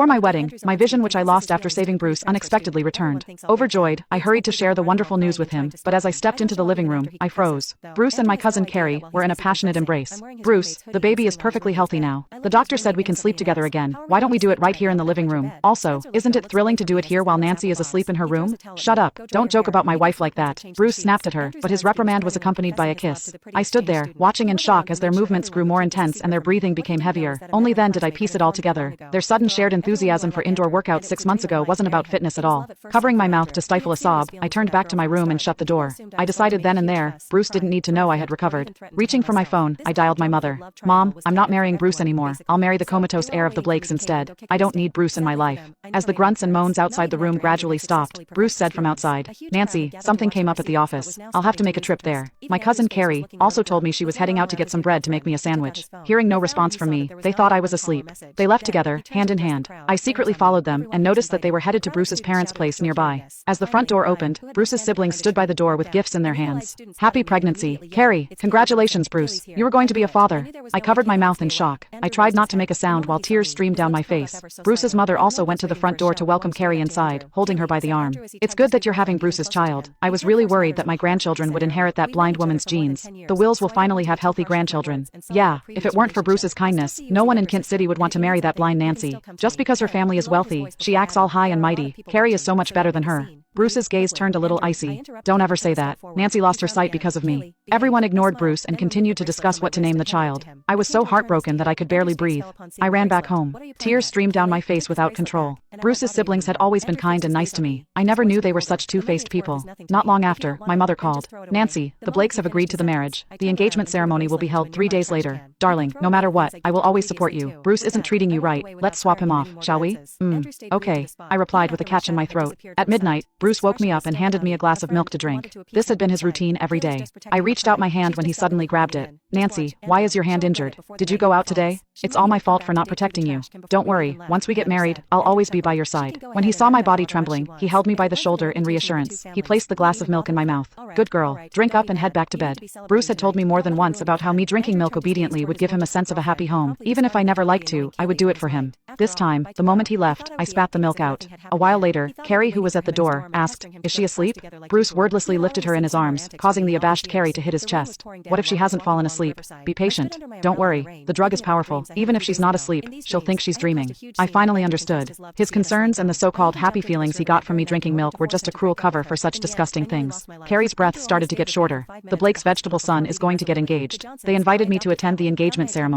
For my wedding, my vision which I lost after saving Bruce unexpectedly returned. Overjoyed, I hurried to share the wonderful news with him, but as I stepped into the living room, I froze. Bruce and my cousin Carrie were in a passionate embrace. Bruce, the baby is perfectly healthy now. The doctor said we can sleep together again. Why don't we do it right here in the living room? Also, isn't it thrilling to do it here while Nancy is asleep in her room? Shut up, don't joke about my wife like that. Bruce snapped at her, but his reprimand was accompanied by a kiss. I stood there, watching in shock as their movements grew more intense and their breathing became heavier. Only then did I piece it all together. Their sudden shared enthusiasm for indoor workouts 6 months ago wasn't about fitness at all. Covering my mouth to stifle a sob, I turned back to my room and shut the door. I decided then and there, Bruce didn't need to know I had recovered. Reaching for my phone, I dialed my mother. Mom, I'm not marrying Bruce anymore. I'll marry the comatose heir of the Blakes instead. I don't need Bruce in my life. As the grunts and moans outside the room gradually stopped, Bruce said from outside, Nancy, something came up at the office. I'll have to make a trip there. My cousin Carrie also told me she was heading out to get some bread to make me a sandwich. Hearing no response from me, they thought I was asleep. They left together, hand in hand. I secretly followed them and noticed that they were headed to Bruce's parents' place nearby. As the front door opened, Bruce's siblings stood by the door with gifts in their hands. Happy pregnancy, Carrie. Congratulations, Bruce. You were going to be a father. I covered my mouth in shock. I tried not to make a sound while tears streamed down my face. Bruce's mother also went to the front door to welcome Carrie inside, holding her by the arm. It's good that you're having Bruce's child. I was really worried that my grandchildren would inherit that blind woman's genes. The Wills will finally have healthy grandchildren. Yeah, if it weren't for Bruce's kindness, no one in Kent City would want to marry that blind Nancy. Just because her family is wealthy, she acts all high and mighty. Carrie is so much better than her. Bruce's gaze turned a little icy. Don't ever say that. Nancy lost her sight because of me. Everyone ignored Bruce and continued to discuss what to name the child. I was so heartbroken that I could barely breathe. I ran back home. Tears streamed down my face without control. Bruce's siblings had always been kind and nice to me. I never knew they were such two-faced people. Not long after, my mother called. Nancy, the Blakes have agreed to the marriage. The engagement ceremony will be held 3 days later. Darling, no matter what, I will always support you. Bruce isn't treating you right. Let's swap him off, shall we? Okay, I replied with a catch in my throat. At midnight, Bruce woke me up and handed me a glass of milk to drink. This had been his routine every day. I reached out my hand when he suddenly grabbed it. Nancy, why is your hand injured? Did you go out today? It's all my fault for not protecting you. Don't worry, once we get married, I'll always be by your side. When he saw my body trembling, he held me by the shoulder in reassurance. He placed the glass of milk in my mouth. Good girl, drink up and head back to bed. Bruce had told me more than once about how me drinking milk obediently would give him a sense of a happy home. Even if I never liked to, I would do it for him. This time, the moment he left, I spat the milk out. A while later, Carrie, who was at the door, asked, is she asleep? Bruce wordlessly lifted her in his arms, causing the abashed Carrie to hit his chest. What if she hasn't fallen asleep? Be patient. Don't worry, the drug is powerful. Even if she's not asleep, she'll think she's dreaming. I finally understood. His concerns and the so-called happy feelings he got from me drinking milk were just a cruel cover for such disgusting things. Carrie's breath started to get shorter. The Blake's vegetable son is going to get engaged. They invited me to attend the engagement ceremony.